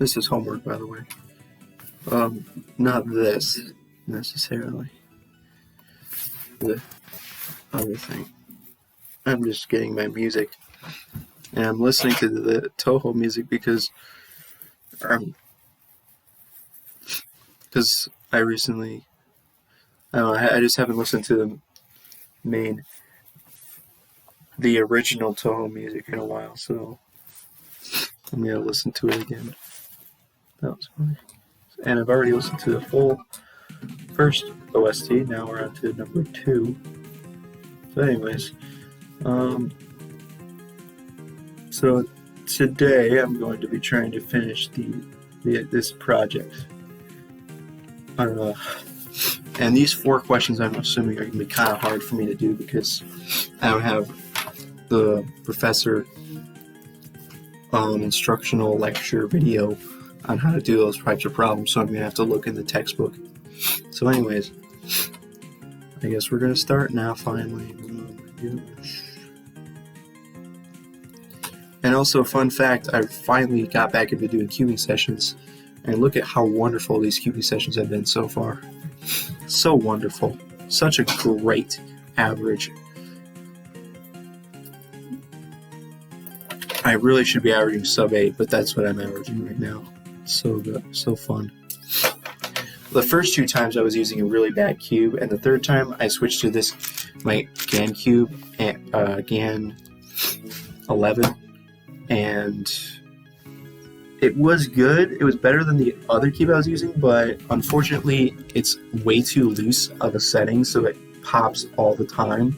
This is homework, by the way. Not this necessarily. The other thing. I'm just getting my music, and I'm listening to the Toho music because I recently, I don't know, I just haven't listened to the original Toho music in a while, so I'm gonna listen to it again. That was funny. And I've already listened to the full first OST. Now we're on to number 2. So, anyways, so today I'm going to be trying to finish this project. I don't know. And these 4 questions, I'm assuming, are going to be kind of hard for me to do because I don't have the professor instructional lecture video on how to do those types of problems, so I'm going to have to look in the textbook. So anyways, I guess we're going to start now, finally. And also, fun fact, I finally got back into doing cubing sessions, and look at how wonderful these cubing sessions have been so far. So wonderful. Such a great average. I really should be averaging sub 8, but that's what I'm averaging right now. So good, so fun. The first 2 times I was using a really bad cube, and the third time I switched to my GAN cube, GAN 11, and it was good. It was better than the other cube I was using, but unfortunately it's way too loose of a setting, so it pops all the time.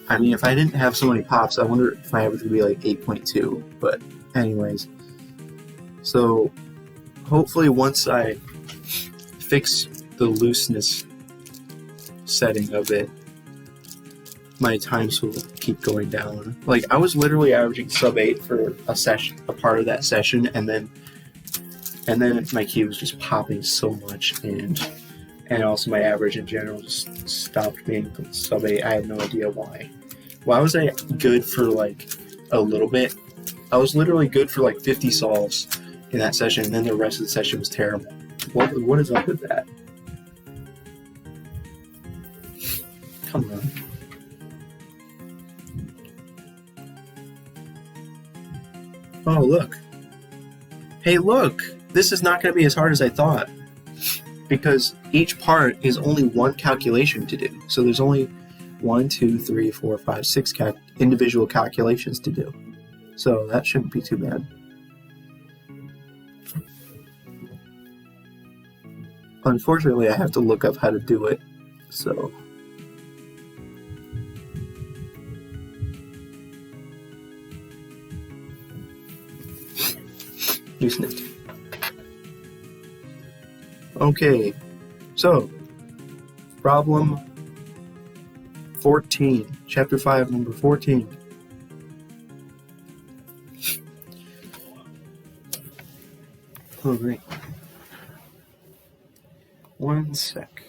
I mean, if I didn't have so many pops, I wonder if my average would be like 8.2. But anyways, so hopefully once I fix the looseness setting of it, my times will keep going down. Like, I was literally averaging sub 8 for a part of that session, and then my cube was just popping so much, and also my average in general just stopped being sub 8. I have no idea why. Why was I good for like a little bit? I was literally good for like 50 solves in that session, and then the rest of the session was terrible. What is up with that? Come on. Oh, look. Hey, look! This is not going to be as hard as I thought, because each part is only one calculation to do. So there's only 1, 2, 3, 4, 5, 6 individual calculations to do. So that shouldn't be too bad. Unfortunately, I have to look up how to do it, so... You sniffed. Okay, so, problem 14, chapter 5, number 14. Oh, great. 1 sec.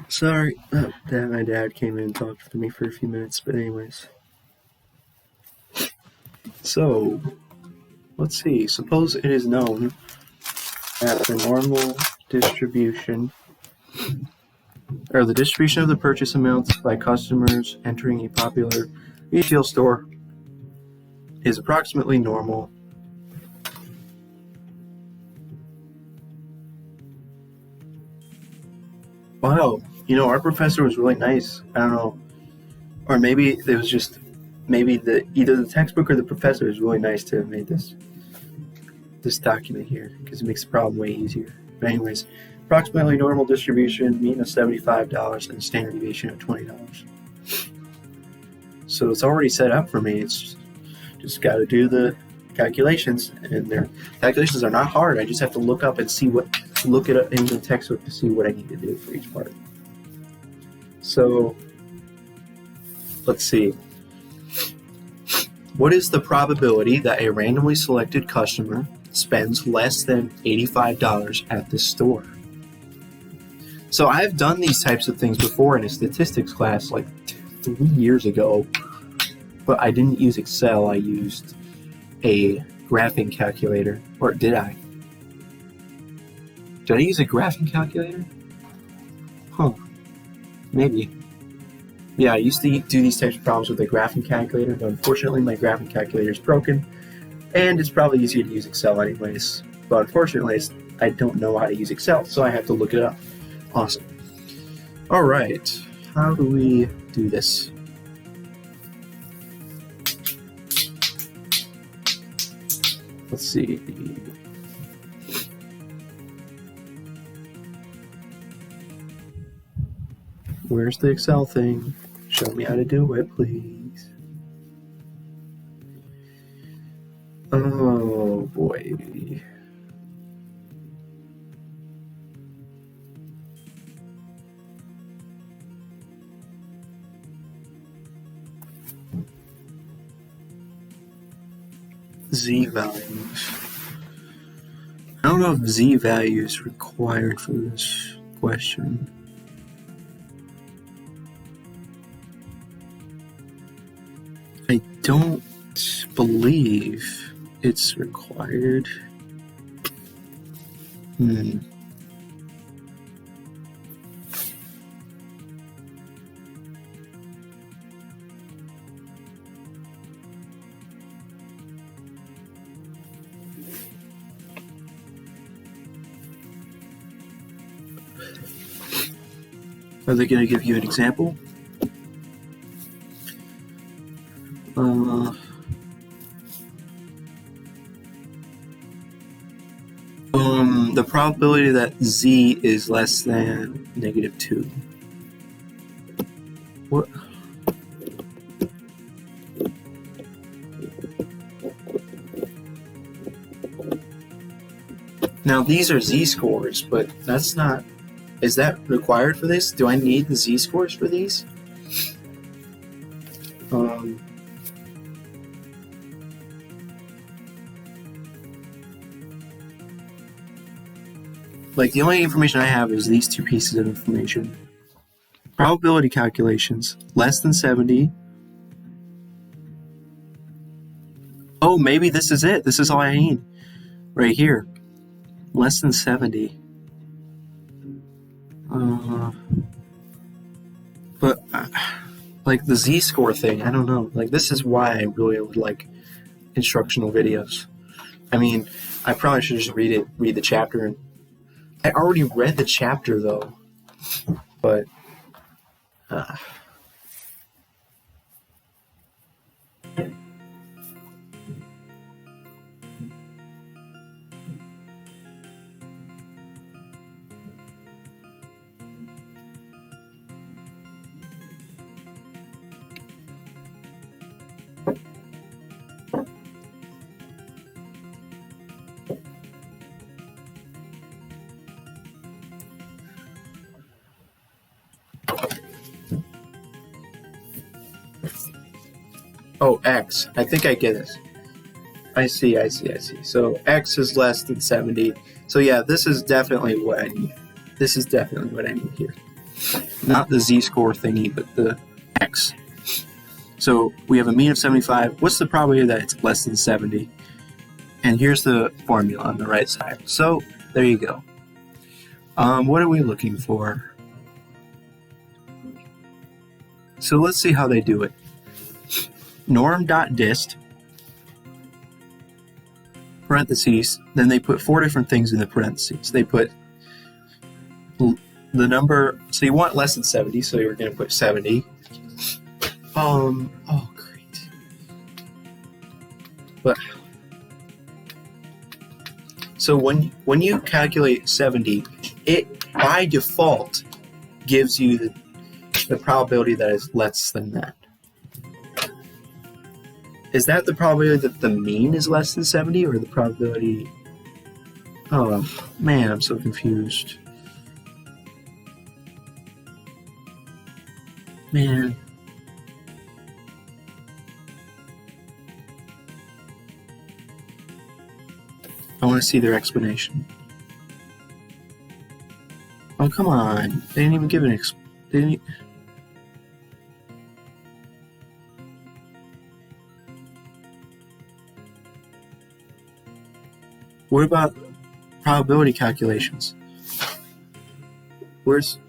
Sorry that my dad came in and talked to me for a few minutes, but anyways. So, let's see. Suppose it is known that the normal distribution, or the distribution of the purchase amounts by customers entering a popular retail store is approximately normal. Wow, our professor was really nice. I don't know. Or maybe it was just, either the textbook or the professor is really nice to have made this document here, because it makes the problem way easier. But anyways, approximately normal distribution, mean of $75 and standard deviation of $20. So it's already set up for me. It's just got to do the calculations, and their calculations are not hard. I just have to look up and look it up in the textbook to see what I need to do for each part. So let's see. What is the probability that a randomly selected customer spends less than $85 at the store? So I've done these types of things before in a statistics class like 3 years ago, but I didn't use Excel. I used a graphing calculator. Or did I? Did I use a graphing calculator? Huh. Maybe. Yeah, I used to do these types of problems with a graphing calculator, but unfortunately my graphing calculator is broken, and it's probably easier to use Excel anyways. But unfortunately, I don't know how to use Excel, so I have to look it up. Awesome. All right, how do we do this? Let's see. Where's the Excel thing? Show me how to do it, please. Oh boy. Z values. I don't know if Z value is required for this question. I don't believe it's required. Are they going to give you an example? The probability that Z is less than -2. What? Now these are Z-scores, but that's not... Is that required for this? Do I need the Z-scores for these? Like, the only information I have is these two pieces of information. Probability calculations, less than 70. Oh, maybe this is it. This is all I need. Right here. Less than 70. But, like, the Z-score thing, I don't know. Like, this is why I really would like instructional videos. I mean, I probably should just read the chapter. I already read the chapter, though. But, oh, X. I think I get it. I see. So X is less than 70. So yeah, this is definitely what I need. This is definitely what I need here. Not the z-score thingy, but the x. So we have a mean of 75. What's the probability that it's less than 70? And here's the formula on the right side. So there you go. What are we looking for? So let's see how they do it. Norm.dist, parentheses, then they put 4 different things in the parentheses. They put the number, so you want less than 70, so you're going to put 70. Oh, great. But, so when you calculate 70, it by default gives you the probability that is less than that. Is that the probability that the mean is less than 70, or the probability... Oh, man, I'm so confused. Man. I want to see their explanation. Oh, come on. They didn't even give an explanation. What about probability calculations? Where's...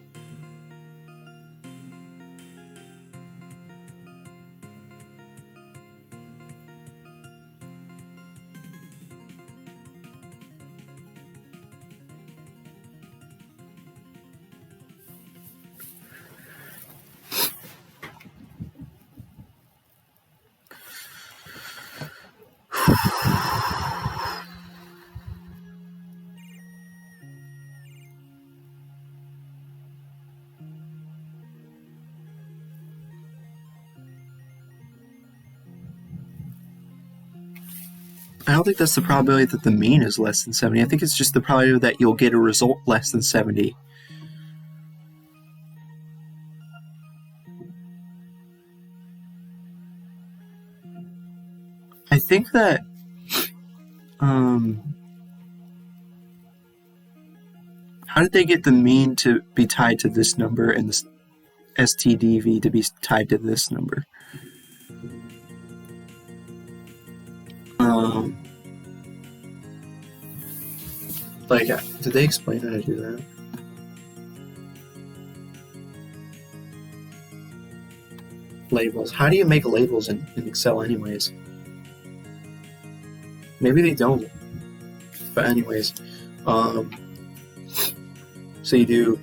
I don't think that's the probability that the mean is less than 70. I think it's just the probability that you'll get a result less than 70. I think that how did they get the mean to be tied to this number and the STDV to be tied to this number? Did they explain how to do that? Labels. How do you make labels in Excel anyways? Maybe they don't. But anyways, so you do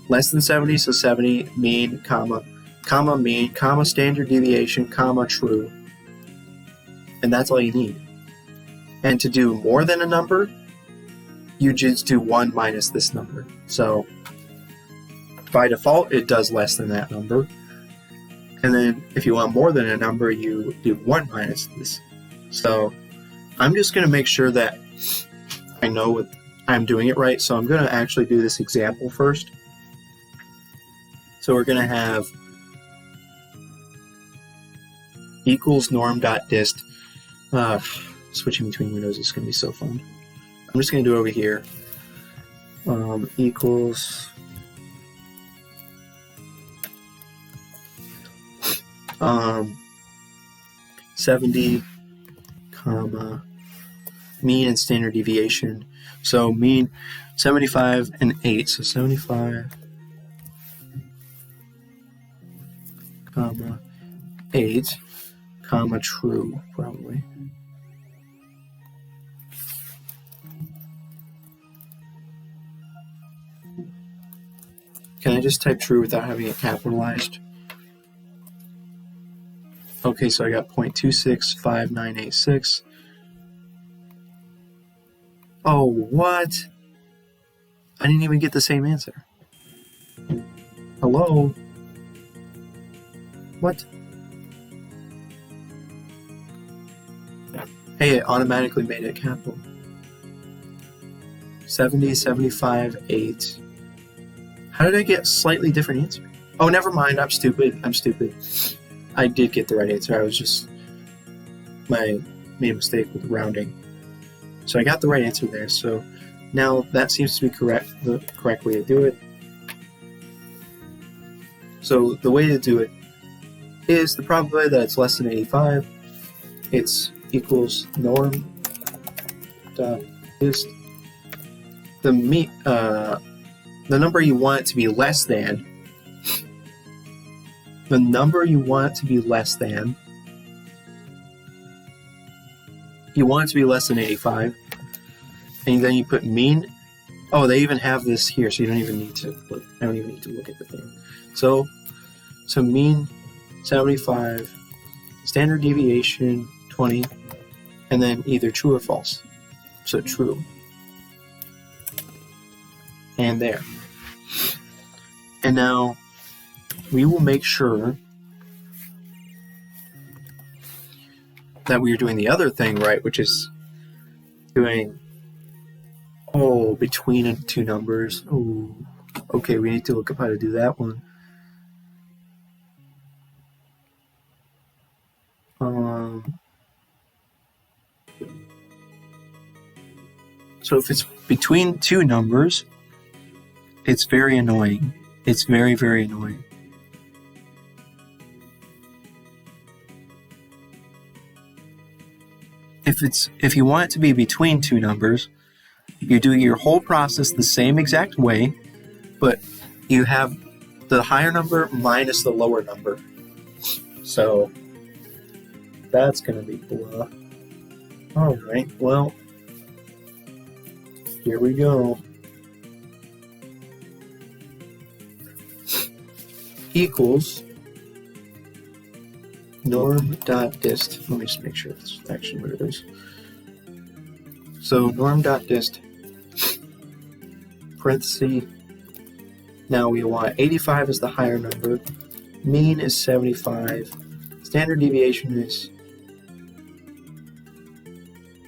less than 70, so 70, mean, comma, mean, comma, standard deviation, comma, true. And that's all you need. And to do more than a number, you just do 1 minus this number. So by default, it does less than that number. And then if you want more than a number, you do 1 minus this. So I'm just going to make sure that I know what I'm doing it right. So I'm going to actually do this example first. So we're going to have equals norm.dist. Switching between windows is going to be so fun. I'm just going to do it over here. Equals 70, comma, mean and standard deviation. So mean 75 and 8. So 75, comma, 8, comma, true, probably. Can I just type true without having it capitalized? Okay, so I got 0.265986. Oh, what? I didn't even get the same answer. Hello? What? Hey, it automatically made it capital. 70, 75, 8. How did I get a slightly different answer? Oh, never mind. I'm stupid. I did get the right answer. I was just... made a mistake with rounding. So I got the right answer there. So now that seems to be correct. The correct way to do it. So the way to do it is the probability that it's less than 85. It's equals norm dot dist. The number you want it to be less than. The number you want it to be less than. You want it to be less than 85. And then you put mean. Oh, they even have this here, so you don't even need to look. I don't even need to look at the thing. So mean 75, standard deviation 20, and then either true or false. So true. And there. And now we will make sure that we are doing the other thing right, which is doing between two numbers. Oh, okay, we need to look up how to do that one. So if it's between two numbers, it's very annoying. It's very, very annoying. If you want it to be between two numbers, you do your whole process the same exact way, but you have the higher number minus the lower number. So that's going to be blah. All right, well, here we go. Equals norm.dist. Let me just make sure that's actually what it is. So norm.dist, parenthesis. Now we want 85 as the higher number. Mean is 75. Standard deviation is...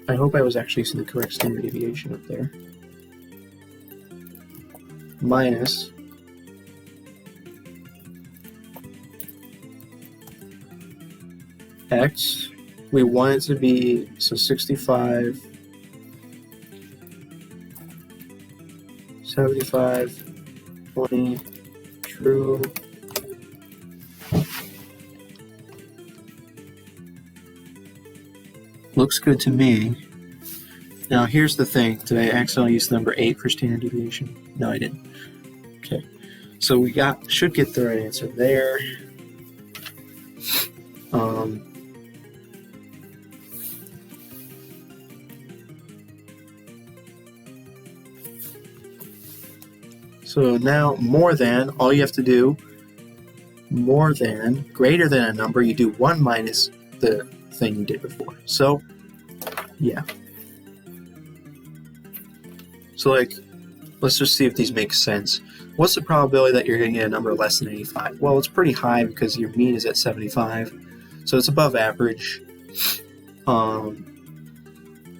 I hope I was actually using the correct standard deviation up there. Minus X. We want it to be 65, 75, 20, true. Looks good to me. Now here's the thing. Did I accidentally use the number 8 for standard deviation? No, I didn't. Okay. So we should get the right answer there. So now more than, all you have to do, more than, greater than a number, you do 1 minus the thing you did before. So, yeah. So like, let's just see if these make sense. What's the probability that you're going to get a number less than 85? Well, it's pretty high because your mean is at 75. So it's above average.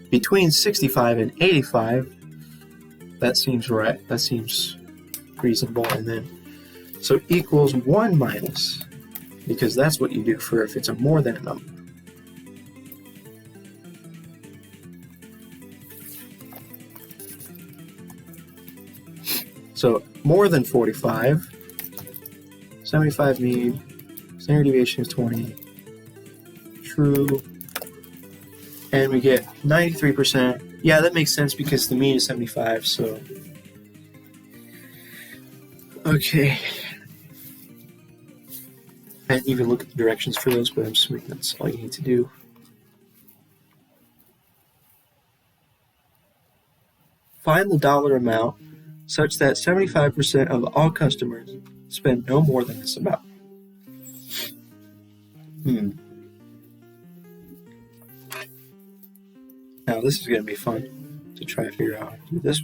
Between 65 and 85, that seems right. That seems reasonable. And then, so equals 1 minus, because that's what you do for if it's a more than a number. So more than 45, 75 mean, standard deviation is 20, true, and we get 93%. Yeah, that makes sense because the mean is 75, so. Okay. I didn't even look at the directions for those, but I'm assuming that's all you need to do. Find the dollar amount such that 75% of all customers spend no more than this amount. Now this is going to be fun to try to figure out how to do this.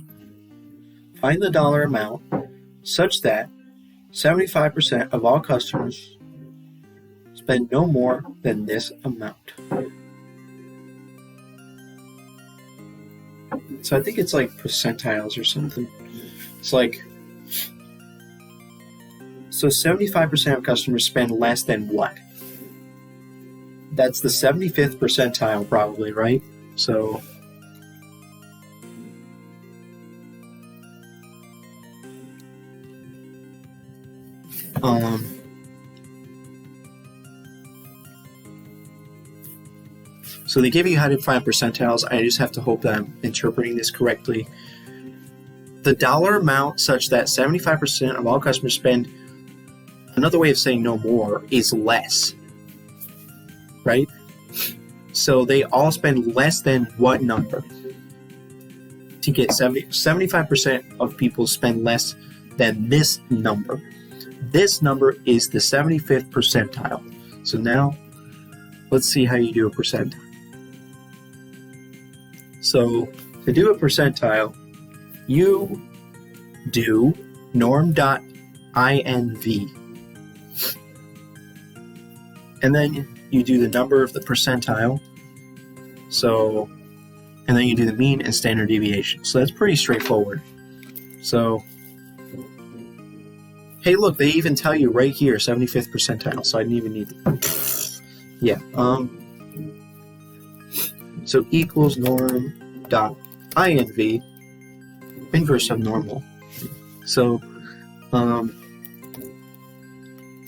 Find the dollar amount such that 75% of all customers spend no more than this amount. So I think it's like percentiles or something. It's like, so 75% of customers spend less than what? That's the 75th percentile probably, right? So So they give you how to find percentiles. I just have to hope that I'm interpreting this correctly. The dollar amount such that 75% of all customers spend, another way of saying no more, is less. Right? So they all spend less than what number? To get 75% of people spend less than this number. This number is the 75th percentile. So now, let's see how you do a percentile. So, to do a percentile, you do norm.inv. And then you do the number of the percentile. So, and then you do the mean and standard deviation. So that's pretty straightforward. So, hey, look, they even tell you right here, 75th percentile. So I didn't even need it. Yeah. So equals norm dot inv, inverse of normal. So,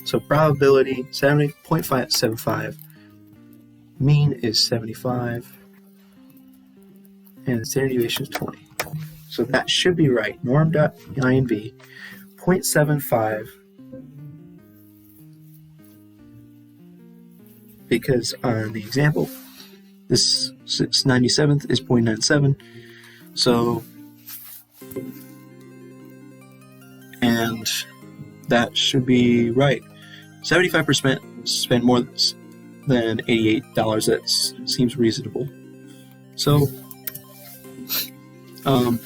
so probability 70.575. Mean is 75. And standard deviation is 20. So that should be right. Norm.inv, 0.75. Because on the example, this 97th is 0.97. So, and that should be right. 75% spend more than $88. That seems reasonable. So, and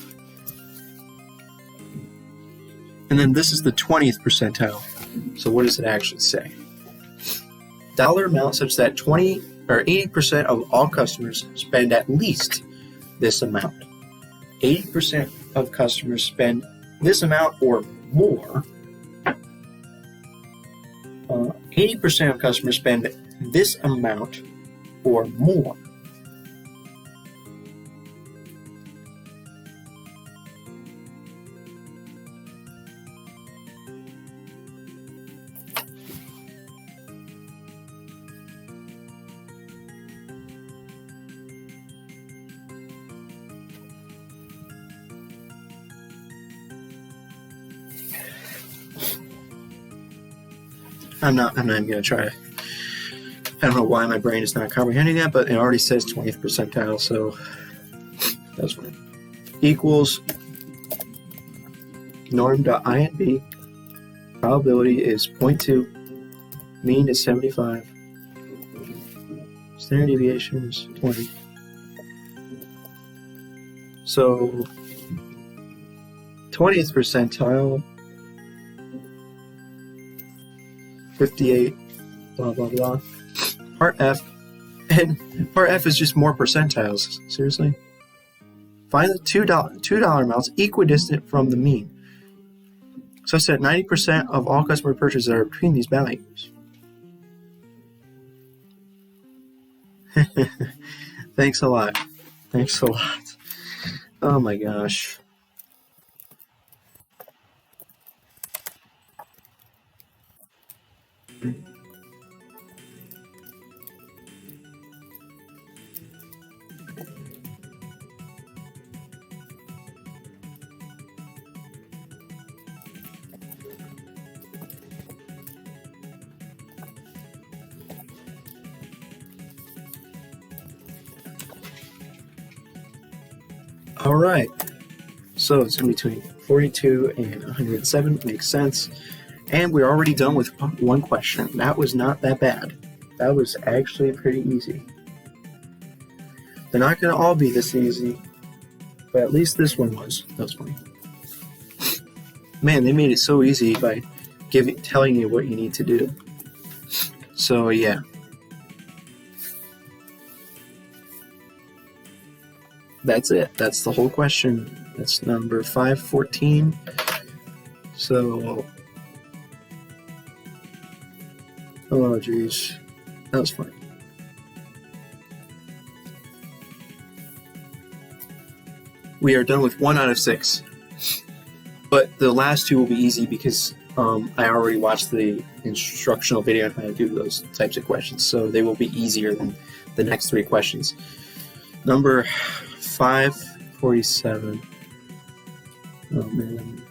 then this is the 20th percentile. So what does it actually say? Dollar amount such that 20 or 80% of all customers spend at least this amount. 80% of customers spend this amount or more. 80% of customers spend this amount or more. I'm not even going to try. I don't know why my brain is not comprehending that, but it already says 20th percentile, so that's fine. Equals norm.inv. Probability is 0.2. Mean is 75. Standard deviation is 20. So 20th percentile, 58, blah, blah, blah. Part F. And part F is just more percentiles. Seriously? Find the $2 amounts equidistant from the mean. So I said 90% of all customer purchases are between these values. Thanks a lot. Thanks a lot. Oh my gosh. All right, so it's in between 42 and 107, makes sense. And we're already done with one question. That was not that bad. That was actually pretty easy. They're not going to all be this easy, but at least this one was. That was funny. Man, they made it so easy by telling you what you need to do. So yeah. That's it. That's the whole question. That's number 514. So, oh geez, that was funny. We are done with 1 out of 6, but the last 2 will be easy because I already watched the instructional video on how to do those types of questions, so they will be easier than the next 3 questions. Number 547. Oh man.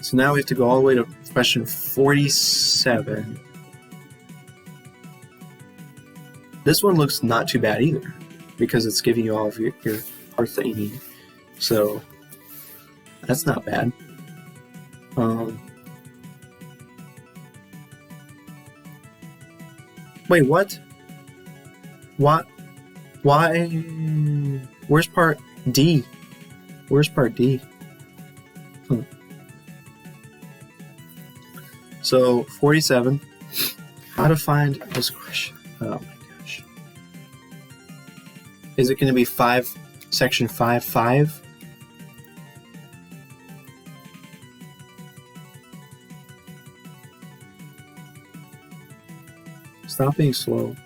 So now we have to go all the way to question 47. This one looks not too bad either, because it's giving you all of your parts that you need. So that's not bad. Wait, what? What? Why? Where's part D? Where's part D? So 47. How to find this question? Oh my gosh. Is it going to be section 5.5? Stop being slow.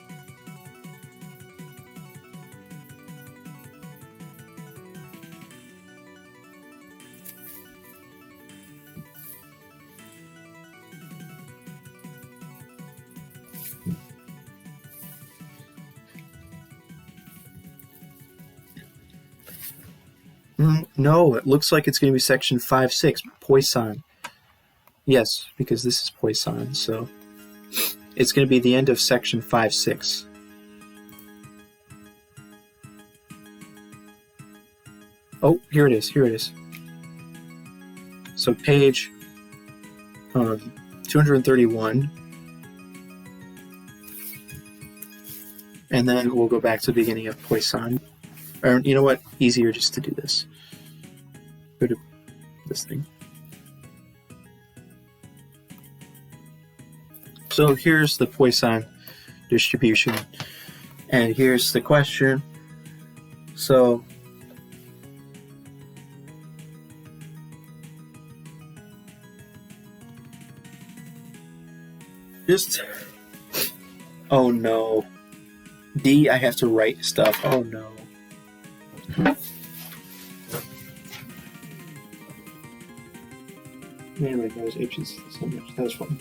No, it looks like it's going to be section 5.6, Poisson. Yes, because this is Poisson, so it's going to be the end of section 5.6. Oh, here it is, here it is. So page 231. And then we'll go back to the beginning of Poisson. Or, you know what? Easier just to do this. Go to this thing. So here's the Poisson distribution. And here's the question. So oh no. D, I have to write stuff. Oh no. Anyway, I was itching so much. That was fun.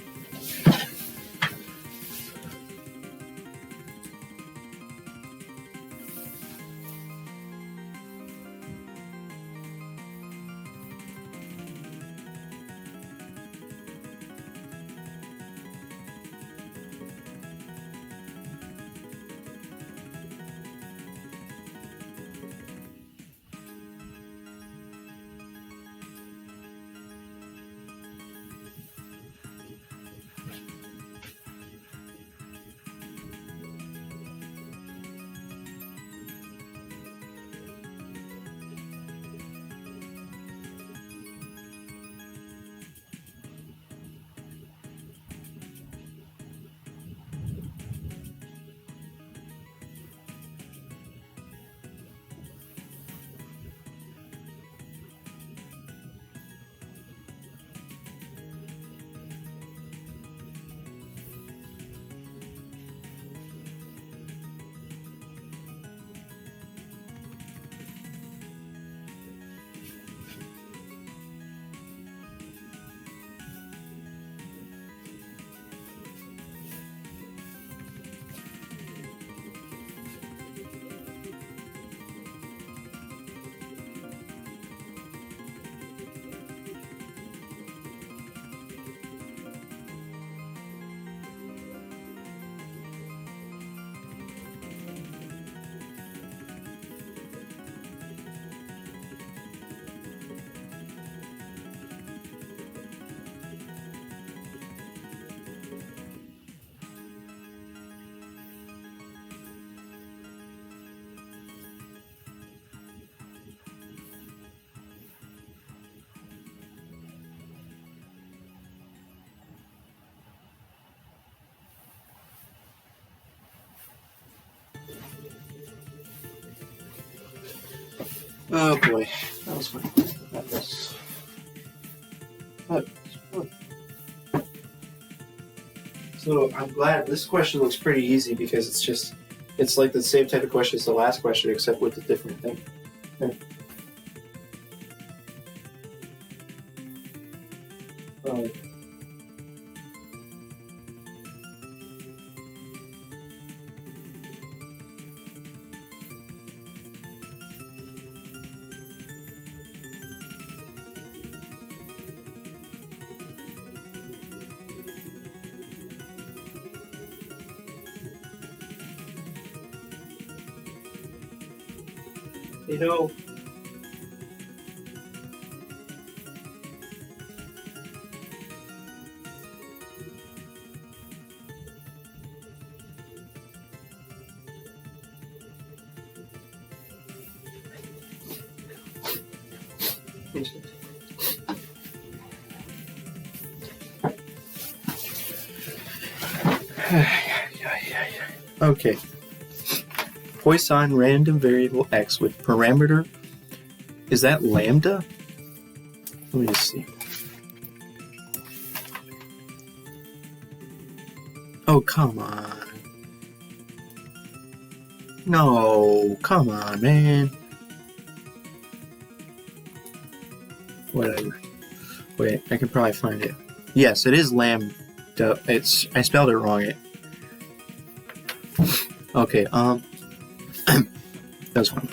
Oh boy, that was fun. That was fun. So I'm glad this question looks pretty easy because it's like the same type of question as the last question except with a different thing. Yeah. Oh. You know, okay. Poisson random variable x with parameter. Is that lambda? Let me see. Oh, come on. No, come on, man. Whatever. Wait, I can probably find it. Yes, it is lambda. I spelled it wrong. Okay, that's fine.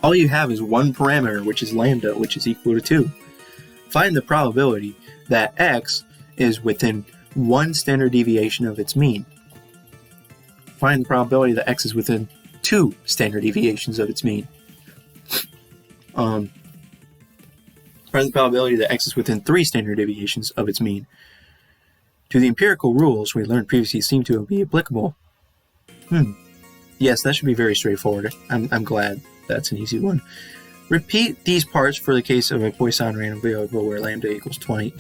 All you have is one parameter, which is lambda, which is equal to 2. Find the probability that x is within one standard deviation of its mean. Find the probability that x is within 2 standard deviations of its mean. Find the probability that x is within 3 standard deviations of its mean. Do the empirical rules we learned previously seem to be applicable? Yes, that should be very straightforward. I'm glad that's an easy one. Repeat these parts for the case of a Poisson random variable where lambda equals 20.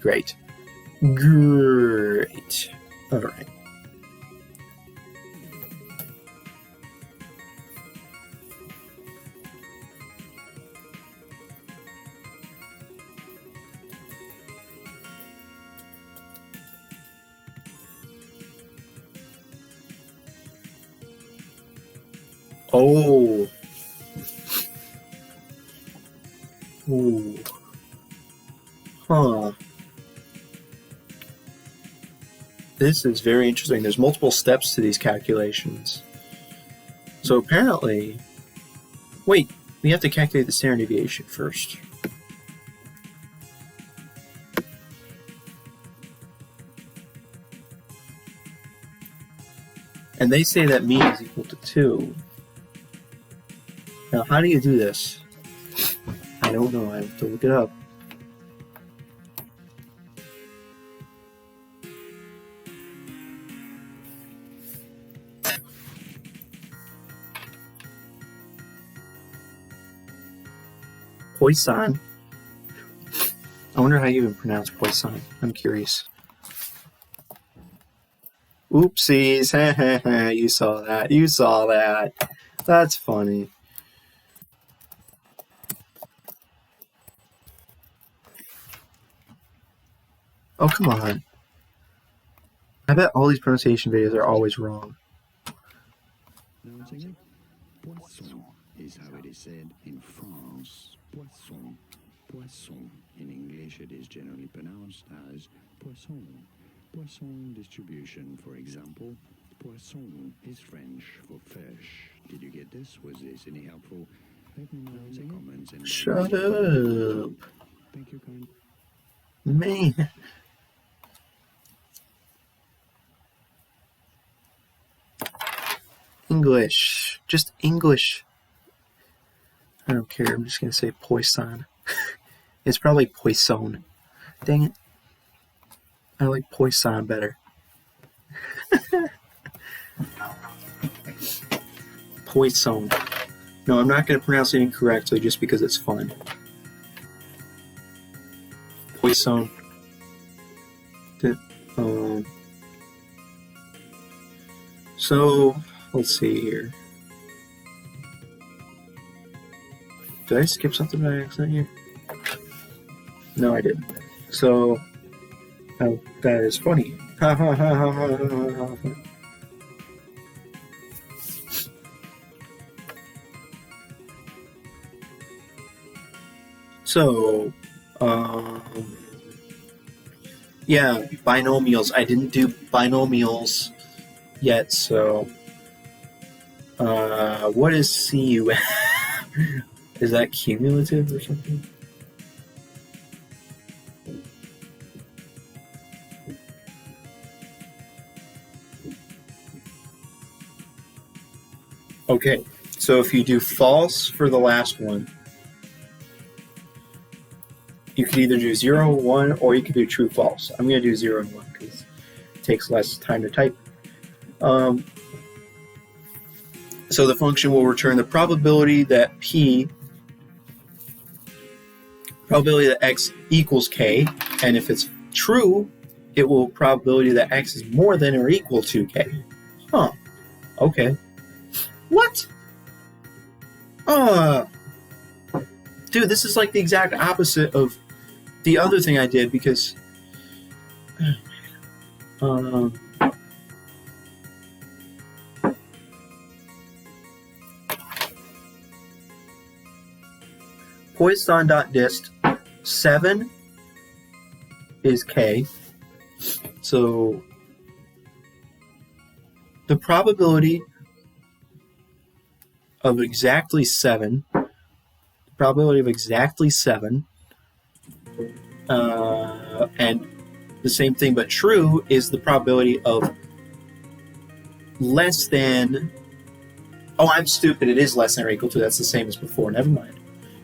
Great. All right. Oh. Ooh. Huh. This is very interesting. There's multiple steps to these calculations. So apparently... Wait, we have to calculate the standard deviation first. And they say that mean is equal to 2. Now, how do you do this? I don't know. I have to look it up. Poisson. I wonder how you even pronounce Poisson. I'm curious. Oopsies. You saw that. You saw that. That's funny. Oh, come on. I bet all these pronunciation videos are always wrong. Poisson is how it is said in France. Poisson. Poisson. In English, it is generally pronounced as poisson. Poisson distribution, for example. Poisson is French for fish. Did you get this? Was this any helpful? Let me know in the comments. And Shut up. Thank you, kind. Man. English. Just English. I don't care. I'm just going to say Poisson. It's probably Poisson. Dang it. I like Poisson better. Poisson. No, I'm not going to pronounce it incorrectly just because it's fun. Poisson. So, let's see here. Did I skip something by accident here? No, I didn't. So, oh, that is funny. Ha ha ha ha ha ha ha. So, yeah, binomials. I didn't do binomials yet, so what is CUF? Is that cumulative or something? Okay, so if you do false for the last one, you could either do 0, 1, or you could do true, false. I'm going to do 0 and 1 because it takes less time to type. So the function will return the probability that x equals k, and if it's true, it will probability that x is more than or equal to k. Huh. Okay. What? Dude, this is like the exact opposite of the other thing I did because Poisson.dist 7 is k. So the probability of exactly 7, and the same thing but true is the probability of less than. Oh, I'm stupid. It is less than or equal to. That's the same as before. Never mind.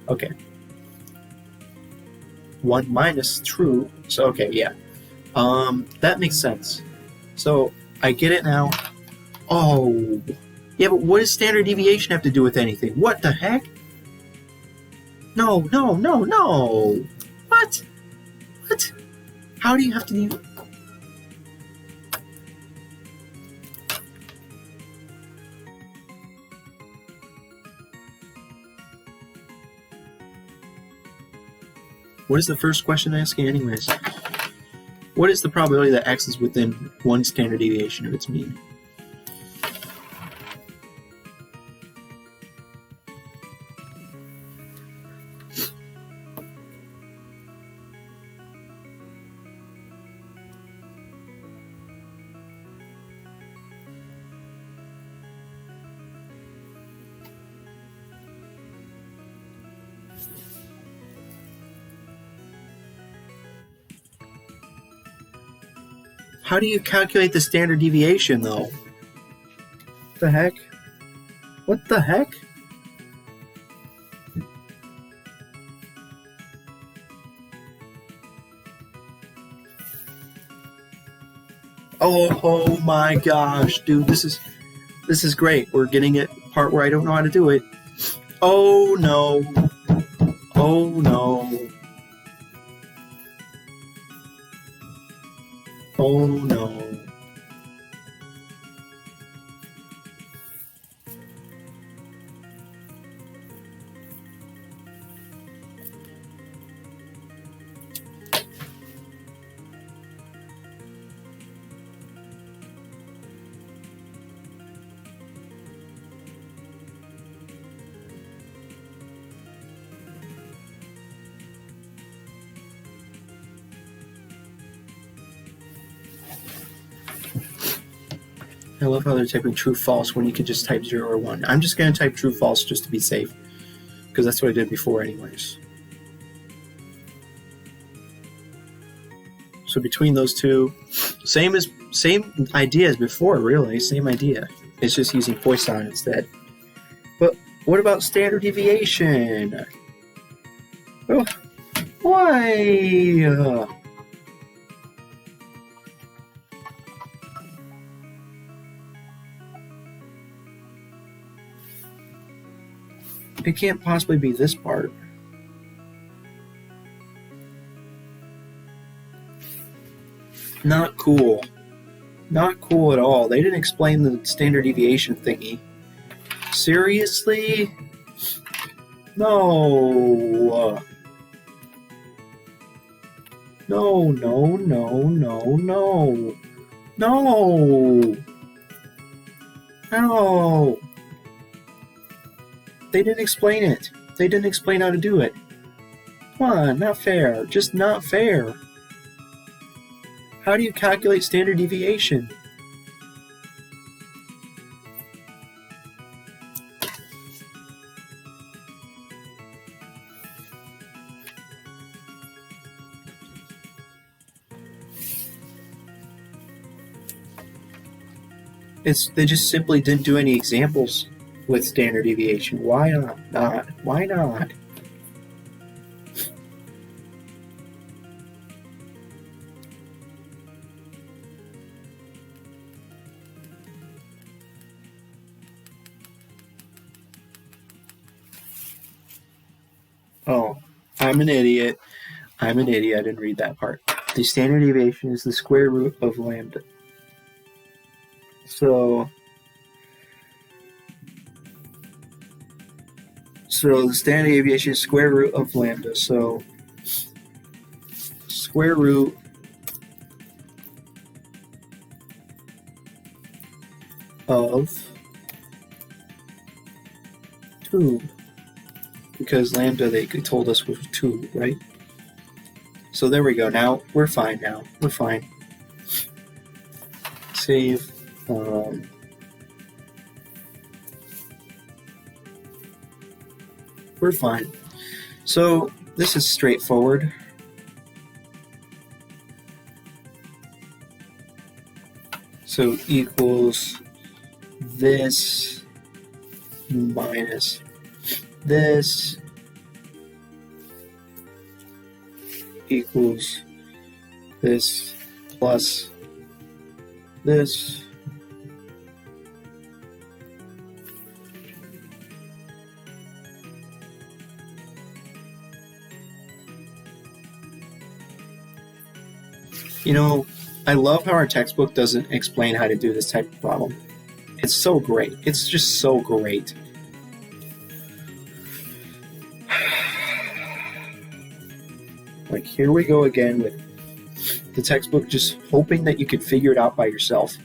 Okay. 1 minus true. So, okay, yeah. That makes sense. So, I get it now. Oh. Yeah, but what does standard deviation have to do with anything? What the heck? No. What? What? How do you have to do... What is the first question asking anyways? What is the probability that x is within 1 standard deviation of its mean? How do you calculate the standard deviation, though? What the heck? What the heck? Oh my gosh, dude, this is great. We're getting it part where I don't know how to do it. Oh no. Oh no. Oh no. I love how they're typing true false when you could just type 0 or 1. I'm just going to type true false just to be safe, because that's what I did before anyways. So between those two, same idea as before, really, same idea. It's just using Poisson instead. But what about standard deviation? Oh, why? It can't possibly be this part. Not cool. Not cool at all. They didn't explain the standard deviation thingy. Seriously? No. No. No. They didn't explain it. They didn't explain how to do it. Come on, not fair. Just not fair. How do you calculate standard deviation? They just simply didn't do any examples with standard deviation. Why not? Why not? Oh, I'm an idiot. I didn't read that part. The standard deviation is the square root of lambda. So the standard deviation is square root of lambda. So square root of 2. Because lambda, they told us, was 2, right? So there we go. Now we're fine. We're fine. Save. We're fine. So this is straightforward. So equals this minus this equals this plus this You know, I love how our textbook doesn't explain how to do this type of problem. It's so great. It's just so great. Like, here we go again with the textbook just hoping that you could figure it out by yourself.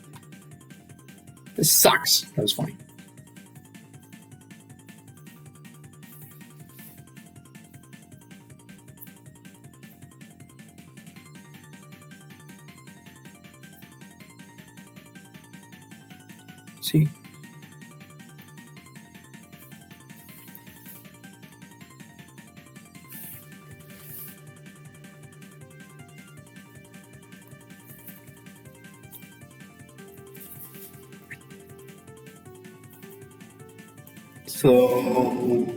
This sucks. That was funny. See? So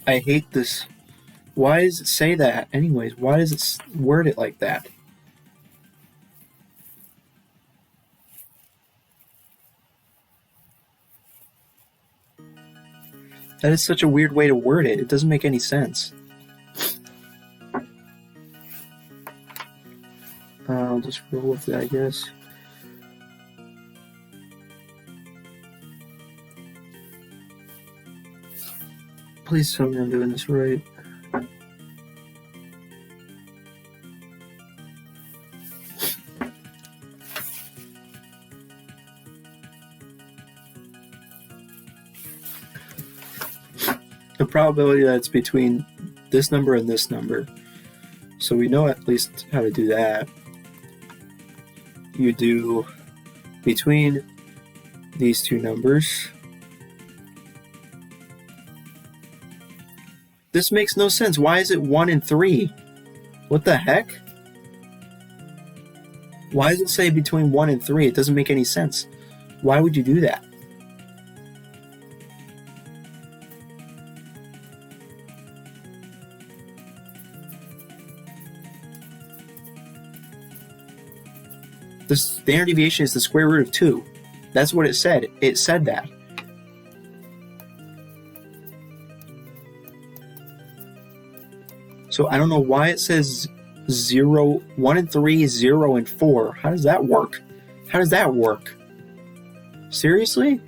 I hate this. Why does it say that? Anyways, why does it word it like that? That is such a weird way to word it. It doesn't make any sense. I'll just roll with it, I guess. Please tell me I'm doing this right. The probability that it's between this number and this number. So we know at least how to do that. You do between these two numbers. This makes no sense. Why is it 1 and 3? What the heck? Why does it say between 1 and 3? It doesn't make any sense. Why would you do that? The standard deviation is the square root of 2. That's what it said. It said that. So I don't know why it says 0, 1 and 3, 0 and 4. How does that work? How does that work? Seriously?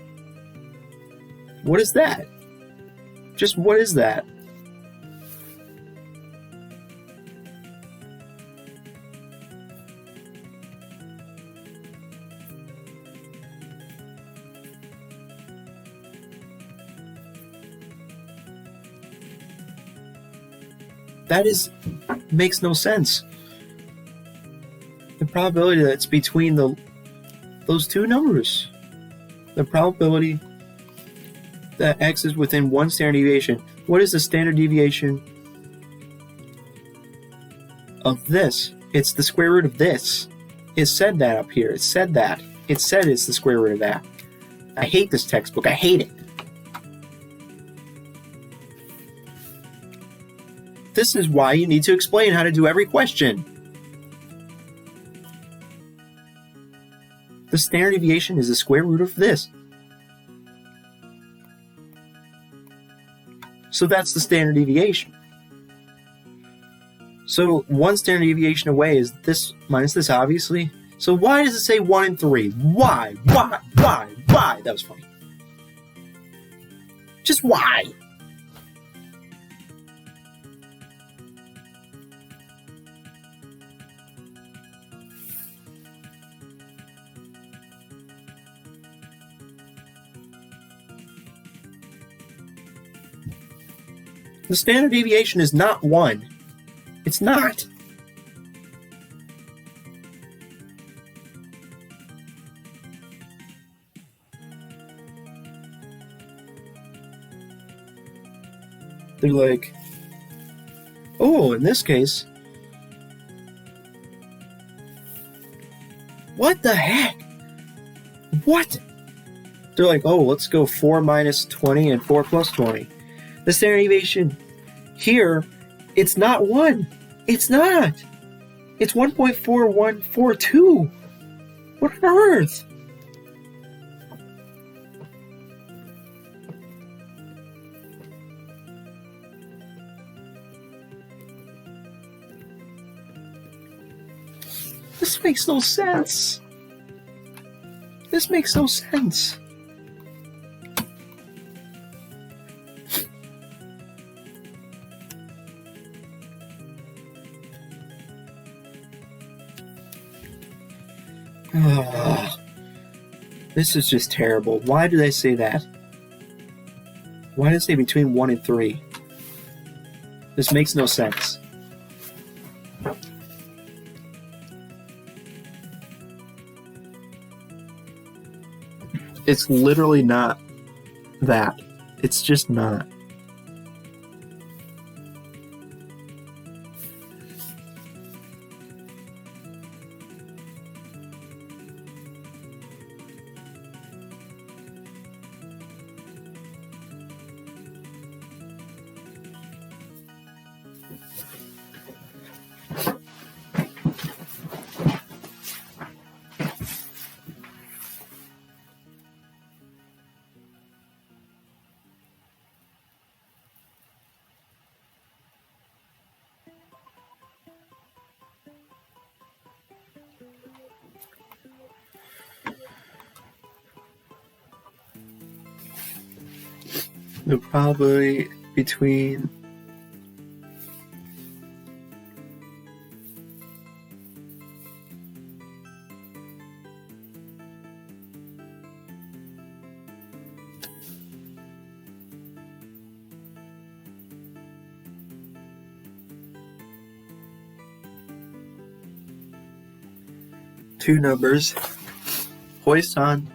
What is that? Just what is that? That makes no sense. The probability that's between those two numbers. The probability that x is within one standard deviation. What is the standard deviation of this? It's the square root of this. It said that up here. It said that. It said it's the square root of that. I hate this textbook. I hate it. This is why you need to explain how to do every question. The standard deviation is the square root of this. So that's the standard deviation. So one standard deviation away is this minus this, obviously. So why does it say 1 and 3? Why? Why? That was funny. Just why? The standard deviation is not 1. It's not. They're like, oh, in this case, what the heck? What? They're like, oh, let's go 4 minus 20 and 4 plus 20. The standard deviation here, it's not 1. It's not. It's 1.4142. What on earth? This makes no sense. This makes no sense. This is just terrible. Why do they say that? Why do they say between 1 and 3? This makes no sense. It's literally not that. It's just not. The probability between two numbers, Poisson,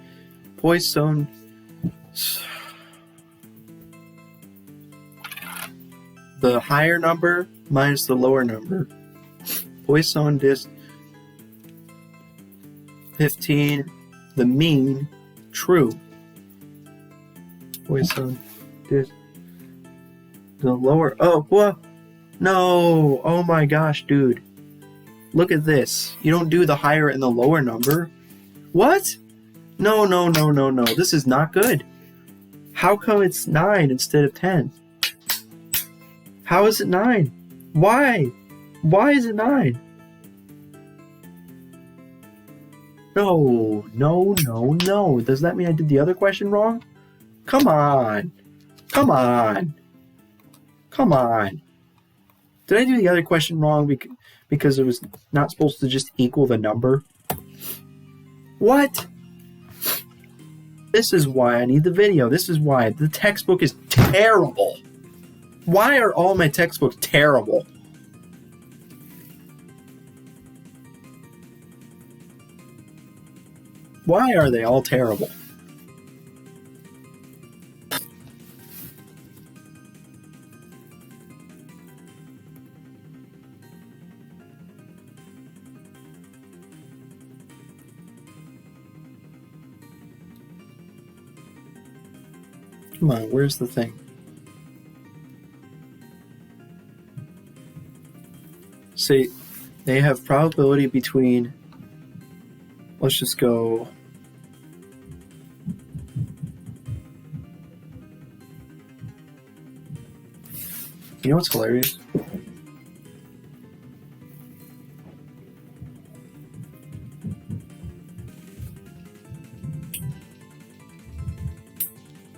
the higher number minus the lower number. Poisson 15, the mean, true. Wait, so there's the lower. Oh, what? No. Oh my gosh, dude. Look at this. You don't do the higher and the lower number. What? No. This is not good. How come it's 9 instead of 10? How is it 9? Why? Why is it 9? No. Does that mean I did the other question wrong? Come on. Did I do the other question wrong because it was not supposed to just equal the number? What? This is why I need the video. This is why the textbook is terrible. Why are all my textbooks terrible? Why are they all terrible? Come on, where's the thing? See, they have probability between, let's just go, you know what's hilarious?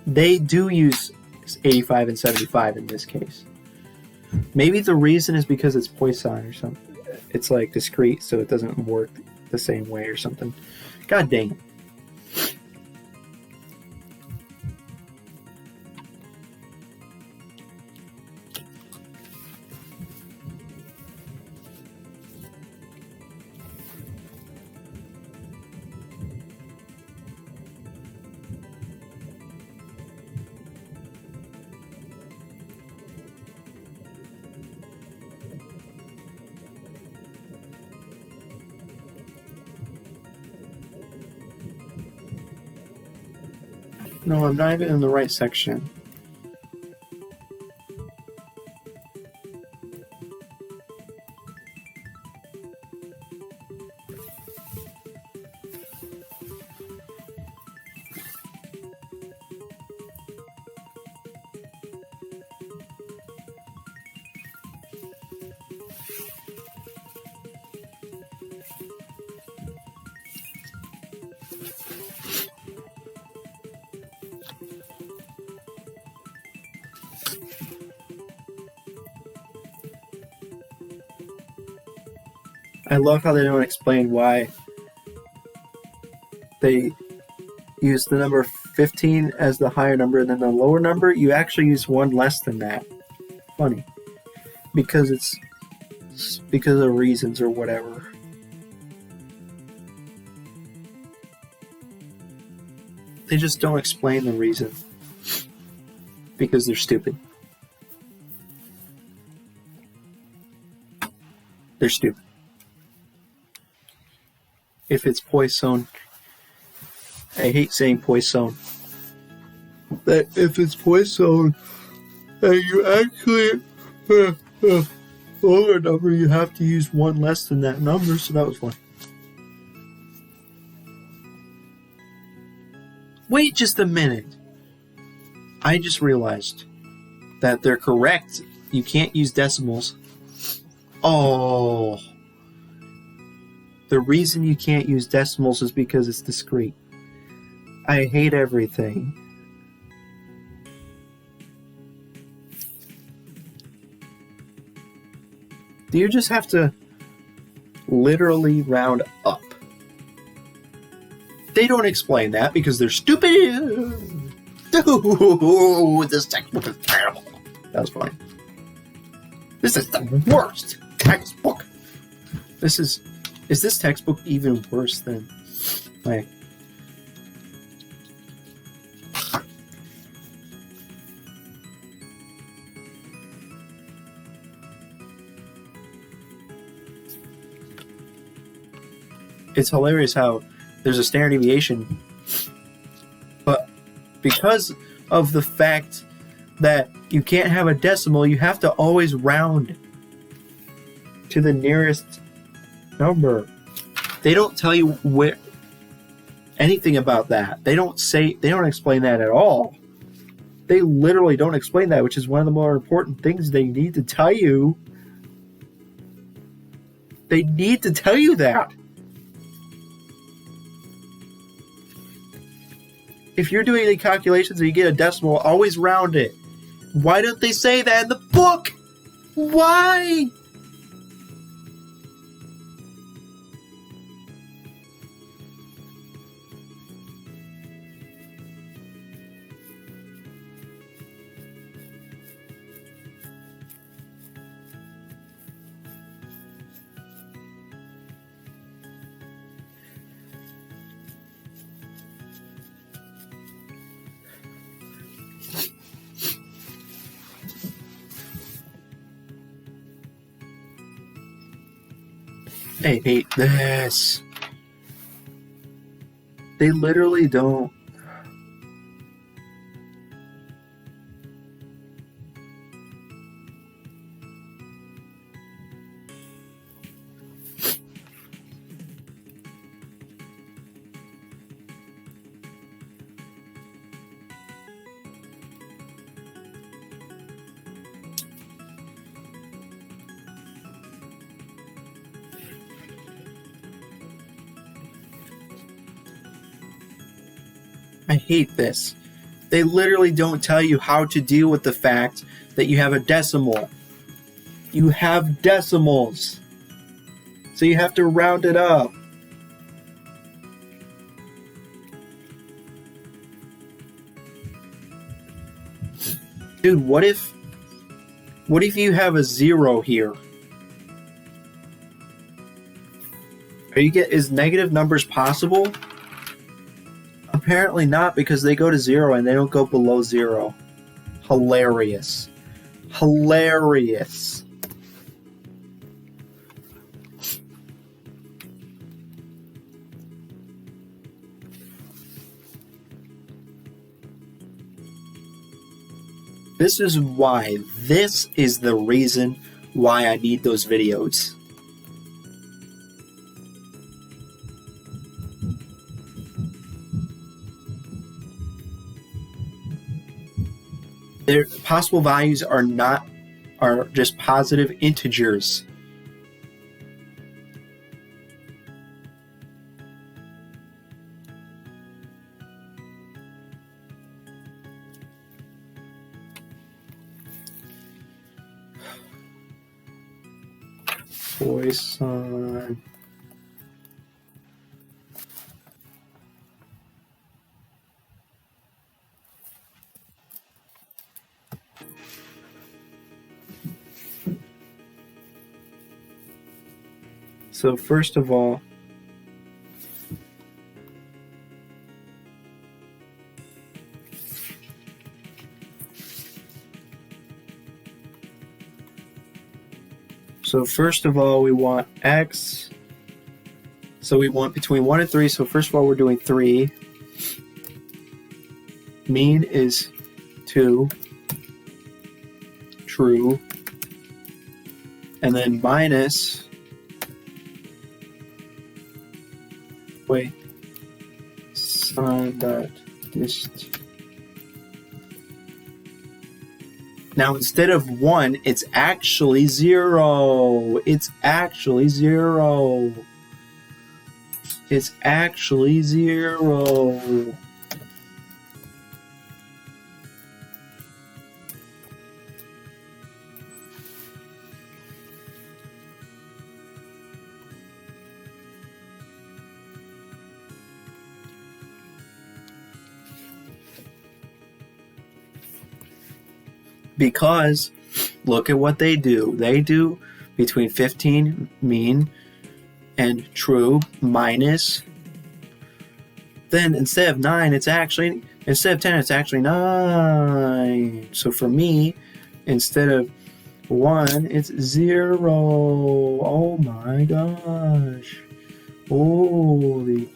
They do use 85 and 75 in this case. Maybe the reason is because it's Poisson or something. It's like discrete, so it doesn't work the same way or something. God dang it. No, I'm not even in the right section. I love how they don't explain why they use the number 15 as the higher number, and then the lower number, you actually use one less than that. Funny. Because it's because of reasons or whatever. They just don't explain the reason. Because they're stupid. They're stupid. If it's Poisson, I hate saying Poisson. That if it's Poisson, and you actually lower number, you have to use one less than that number. So that was fun. Wait just a minute. I just realized that they're correct. You can't use decimals. Oh. The reason you can't use decimals is because it's discrete. I hate everything. Do you just have to literally round up? They don't explain that because they're stupid. Dude, this textbook is terrible. That was funny. This is the worst textbook. Is this textbook even worse than my... It's hilarious how there's a standard deviation. But because of the fact that you can't have a decimal, you have to always round to the nearest number. They don't tell you anything about that. They don't explain that at all. They literally don't explain that, which is one of the more important things they need to tell you. They need to tell you that. If you're doing any calculations and you get a decimal, always round it. Why don't they say that in the book? Why? I hate this. They literally don't. I hate this. They literally don't tell you how to deal with the fact that you have a decimal. You have decimals. So you have to round it up. Dude, what if you have a 0 here? Is negative numbers possible? Apparently not, because they go to 0 and they don't go below 0. Hilarious. Hilarious. This is the reason why I need those videos. Their possible values are just positive integers. Poisson. So first of all, we want x. So we want between 1 and 3. So first of all, we're doing 3. Mean is 2. True. And then minus. Wait. Sign dot dist. Now instead of 1, it's actually 0. It's actually 0. It's actually 0. Because look at what they do. They do between 15 mean and true minus. Then instead of 10, it's actually 9. So for me, instead of 1, it's 0. Oh my gosh. Holy.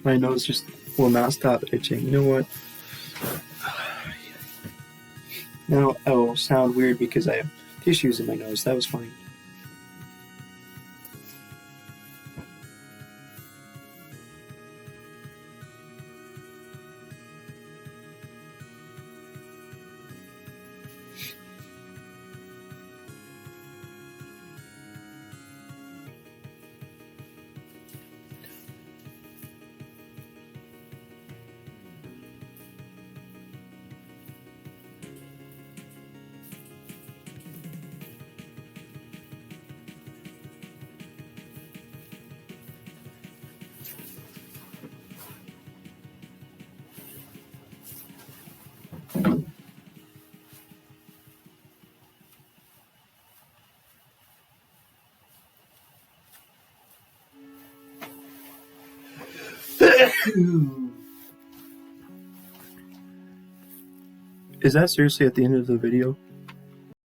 My nose just will not stop itching. You know what? Now I will sound weird because I have tissues in my nose. That was funny. Is that seriously at the end of the video?